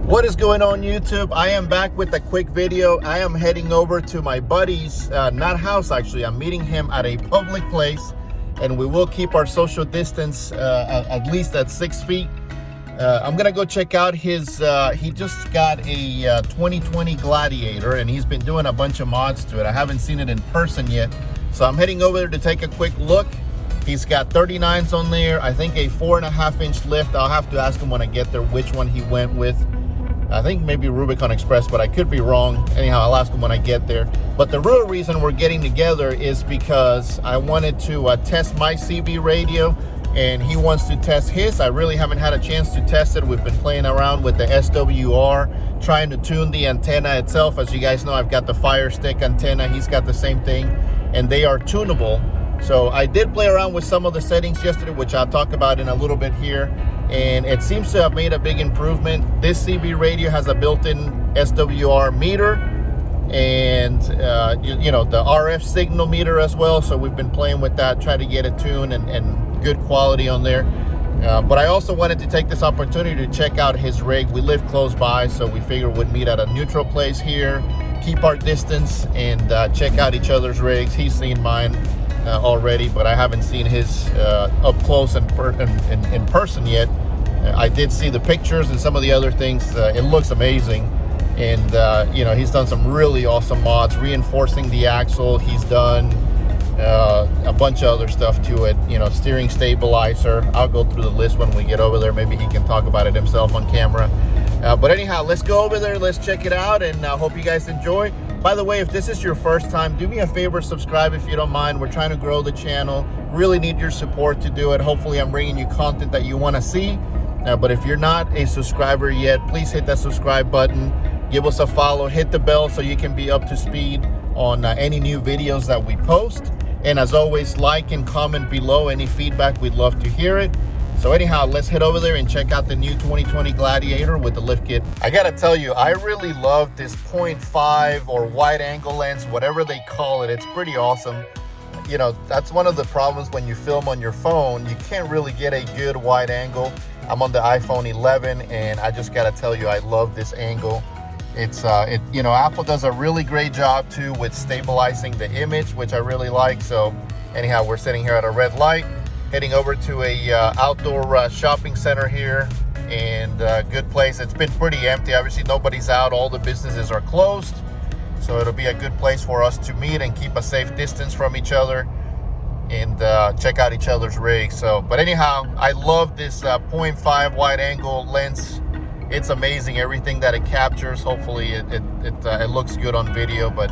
What is going on, YouTube? I am back with a quick video. I am heading over to my buddy's, not house actually. I'm meeting him at a public place, and we will keep our social distance at least at 6 feet. I'm gonna go check out his, he just got a 2020 Gladiator, and he's been doing a bunch of mods to it. I haven't seen it in person yet. So I'm heading over there to take a quick look. He's got 39s on there. I think a 4.5-inch lift. I'll have to ask him when I get there which one he went with. I think maybe Rubicon Express, but I could be wrong. Anyhow, I'll ask him when I get there. But the real reason we're getting together is because I wanted to test my CB radio, and he wants to test his. I really haven't had a chance to test it. We've been playing around with the SWR, trying to tune the antenna itself. As you guys know, I've got the Fire Stick antenna. He's got the same thing, and they are tunable. So I did play around with some of the settings yesterday, which I'll talk about in a little bit here, and it seems to have made a big improvement. This CB radio has a built-in SWR meter and you know, the RF signal meter as well. So we've been playing with that, try to get it tuned and good quality on there. But I also wanted to take this opportunity to check out his rig. We live close by, so we figured we'd meet at a neutral place here, keep our distance, and check out each other's rigs. He's seen mine already, but I haven't seen his up close and in person yet. I did see the pictures and some of the other things. It looks amazing, and you know, he's done some really awesome mods, reinforcing the axle. He's done a bunch of other stuff to it, you know, steering stabilizer. I'll go through the list when we get over there. Maybe he can talk about it himself on camera. But anyhow, let's go over there, let's check it out, and I hope you guys enjoy. By the way, if this is your first time, do me a favor, subscribe if you don't mind. We're trying to grow the channel. Really need your support to do it. Hopefully I'm bringing you content that you want to see. But if you're not a subscriber yet, please hit that subscribe button. Give us a follow. Hit the bell so you can be up to speed on any new videos that we post. And as always, like and comment below any feedback. We'd love to hear it. So anyhow, let's head over there and check out the new 2020 Gladiator with the lift kit. I gotta tell you, I really love this 0.5 or wide angle lens, whatever they call it. It's pretty awesome. You know, that's one of the problems when you film on your phone. You can't really get a good wide angle. I'm on the iPhone 11, and I just gotta tell you, I love this angle. It's, you know, Apple does a really great job too with stabilizing the image, which I really like. So anyhow, we're sitting here at a red light, heading over to a outdoor shopping center here, and good place. It's been pretty empty. Obviously nobody's out, all the businesses are closed, so it'll be a good place for us to meet and keep a safe distance from each other and check out each other's rigs. So, but anyhow, I love this 0.5 wide angle lens. It's amazing, everything that it captures. Hopefully it looks good on video, but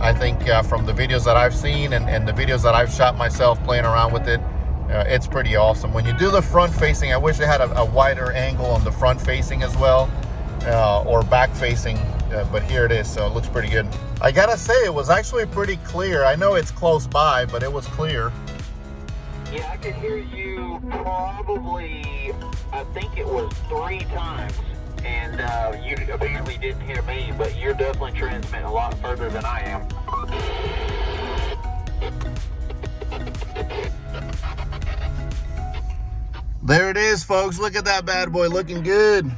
I think from the videos that I've seen and the videos that I've shot myself playing around with it, it's pretty awesome. When you do the front facing, I wish they had a wider angle on the front facing as well, or back facing, but here it is, so it looks pretty good. I gotta say, it was actually pretty clear. I know it's close by, but it was clear. Yeah, I could hear you probably, I think it was 3 times. And you apparently didn't hear me, but you're definitely transmitting a lot further than I am. There it is, folks. Look at that bad boy, looking good.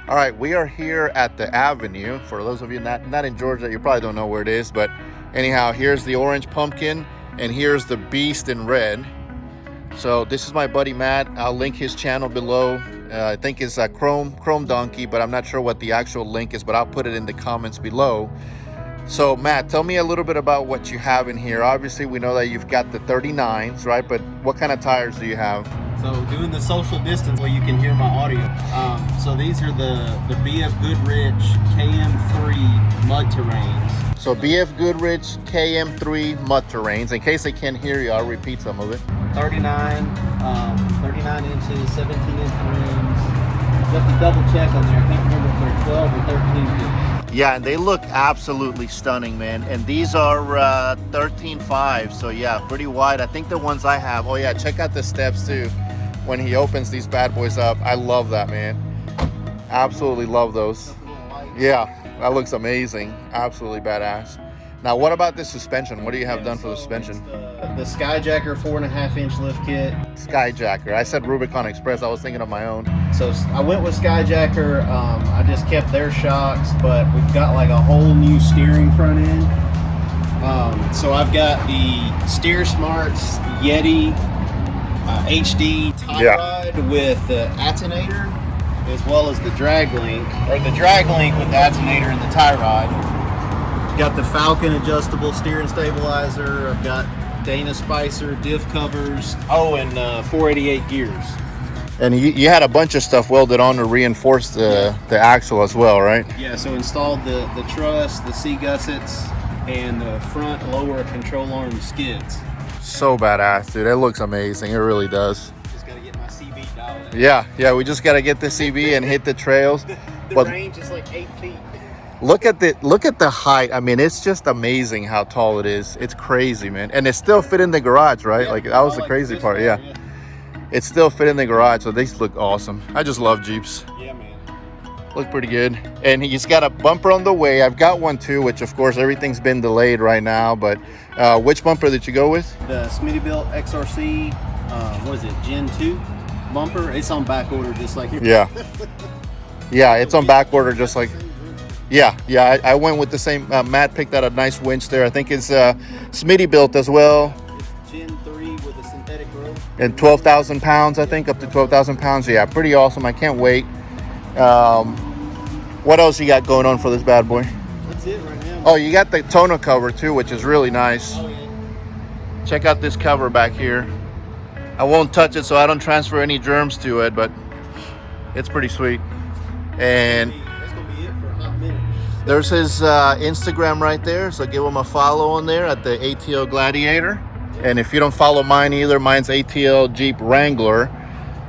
All right, we are here at the Avenue. For those of you not in Georgia, you probably don't know where it is, but anyhow, here's the orange pumpkin, and here's the beast in red. So this is my buddy Matt. I'll link his channel below. I think it's a Chrome Donkey, but I'm not sure what the actual link is, but I'll put it in the comments below. So Matt, tell me a little bit about what you have in here. Obviously we know that you've got the 39s, right? But what kind of tires do you have? So doing the social distance where you can hear my audio. So these are the BF Goodrich KM3 mud terrains. So BF Goodrich KM3 mud terrains. In case they can't hear you, I'll repeat some of it. 39 inches, 17-inch rims. You have to double check on there. I can't remember if they're 12 or 13. Yeah, and they look absolutely stunning, man. And these are 13.5, so yeah, pretty wide. I think the ones I have, oh yeah, check out the steps too. When he opens these bad boys up, I love that, man. Absolutely love those. Yeah, that looks amazing. Absolutely badass. Now, what about the suspension? What do you have done for the so suspension? it's the Skyjacker 4.5-inch lift kit. Skyjacker. I said Rubicon Express. I was thinking of my own. So I went with Skyjacker. I just kept their shocks, but we've got like a whole new steering front end. So I've got the Steer Smarts Yeti HD tie rod with the Attenator, as well as the drag link, or the drag link with the Attenator and the tie rod. Got the Falcon adjustable steering stabilizer. I've got Dana Spicer diff covers. Oh, and 488 gears. And you had a bunch of stuff welded on to reinforce the axle as well, right? Yeah, so installed the truss, the C-gussets, and the front lower control arm skids. So badass, dude. It looks amazing. It really does. Just gotta get my CB dialed in. Yeah, we just gotta get the CB and hit the trails. The range is like 8 feet. Look at the height. I mean, it's just amazing how tall it is. It's crazy, man. And it still fit in the garage, right? Yeah, like that was the crazy part. Yeah. It still fit in the garage, so these look awesome. I just love Jeeps. Yeah, man. Look pretty good. And he's got a bumper on the way. I've got one too, which of course everything's been delayed right now. But which bumper did you go with? The Smittybilt XRC, what is it, Gen 2 bumper? It's on back order just like yours. Yeah. Yeah, it's on back order just like. Yeah, I went with the same. Matt picked out a nice winch there. I think it's Smittybilt as well. It's Gen 3 with a synthetic rope. And 12,000 pounds, I think, up to 12,000 pounds. Yeah, pretty awesome. I can't wait. What else you got going on for this bad boy? That's it right now. Oh, you got the tonneau cover too, which is really nice. Oh, yeah. Check out this cover back here. I won't touch it so I don't transfer any germs to it, but it's pretty sweet. And That's gonna be it for a hot minute. there's his Instagram right there, so give him a follow on there at the ATL Gladiator. And if you don't follow mine either, mine's ATL Jeep Wrangler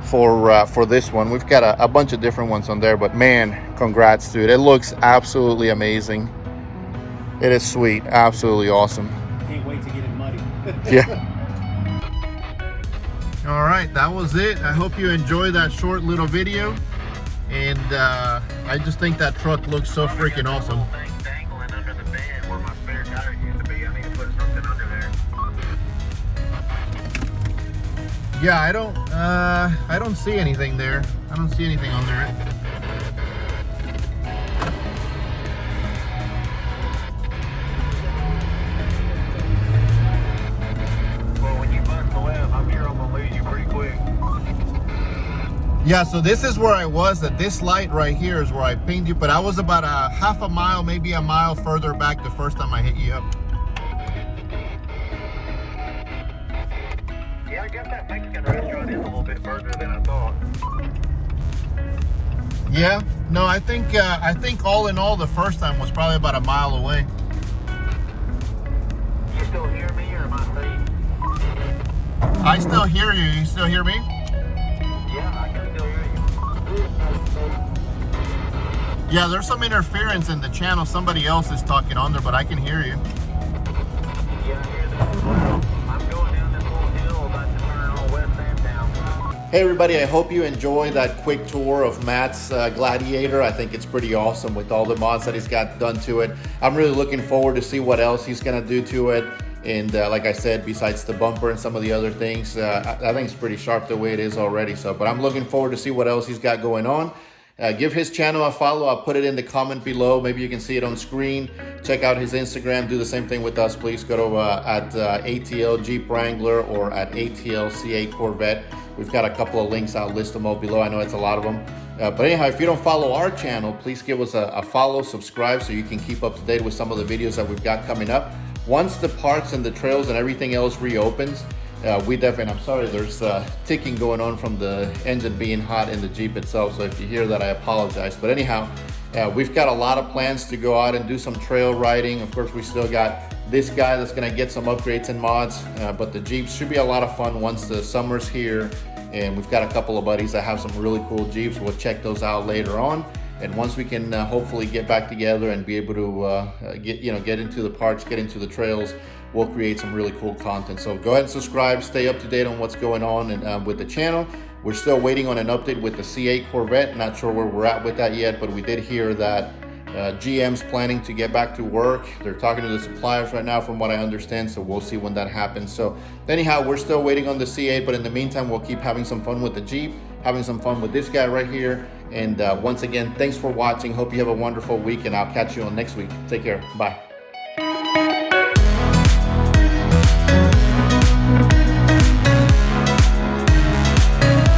for this one. We've got a bunch of different ones on there, but man, congrats, dude. It looks absolutely amazing. It is sweet, absolutely awesome. Can't wait to get it muddy. Yeah. All right, that was it. I hope you enjoyed that short little video. And I just think that truck looks so freaking awesome. Thing dangling under the bed where my spare tire used to be. I need to put something under there. Yeah, I don't see anything there. I don't see anything on there. Well, when you bust the web, I'm sure I'm gonna lose you pretty quick. Yeah, so this is where I was. At this light right here is where I pinged you, but I was about a half a mile, maybe a mile further back the first time I hit you up. Yeah, I guess that Mexican restaurant is a little bit further than I thought. Yeah, no, I think all in all, the first time was probably about a mile away. You still hear me, or am I safe? I still hear you. You still hear me? Yeah, I can still hear you. Yeah, there's some interference in the channel. Somebody else is talking on there, but I can hear you. Yeah, I hear that as well. I'm going down this little hill about to turn on West Sandtown. Hey everybody, I hope you enjoyed that quick tour of Matt's Gladiator. I think it's pretty awesome with all the mods that he's got done to it. I'm really looking forward to see what else he's gonna do to it. And like I said, besides the bumper and some of the other things, I think it's pretty sharp the way it is already. So, but I'm looking forward to see what else he's got going on. Give his channel a follow. I'll put it in the comment below. Maybe you can see it on screen. Check out his Instagram. Do the same thing with us, please. Go to at ATL Jeep Wrangler or at ATL C8 Corvette. We've got a couple of links. I'll list them all below. I know it's a lot of them. But anyhow, if you don't follow our channel, please give us a follow, subscribe, so you can keep up to date with some of the videos that we've got coming up. Once the parks and the trails and everything else reopens, we definitely, I'm sorry, there's ticking going on from the engine being hot in the Jeep itself. So if you hear that, I apologize. But anyhow, we've got a lot of plans to go out and do some trail riding. Of course, we still got this guy that's gonna get some upgrades and mods, but the Jeeps should be a lot of fun once the summer's here. And we've got a couple of buddies that have some really cool Jeeps. We'll check those out later on. And once we can hopefully get back together and be able to get into the parks, get into the trails, we'll create some really cool content. So go ahead and subscribe, stay up to date on what's going on and with the channel. We're still waiting on an update with the C8 Corvette. Not sure where we're at with that yet, but we did hear that GM's planning to get back to work. They're talking to the suppliers right now from what I understand, so we'll see when that happens. So anyhow, we're still waiting on the C8, but in the meantime, we'll keep having some fun with the Jeep, having some fun with this guy right here. And once again, thanks for watching. Hope you have a wonderful week, and I'll catch you on next week. Take care. Bye.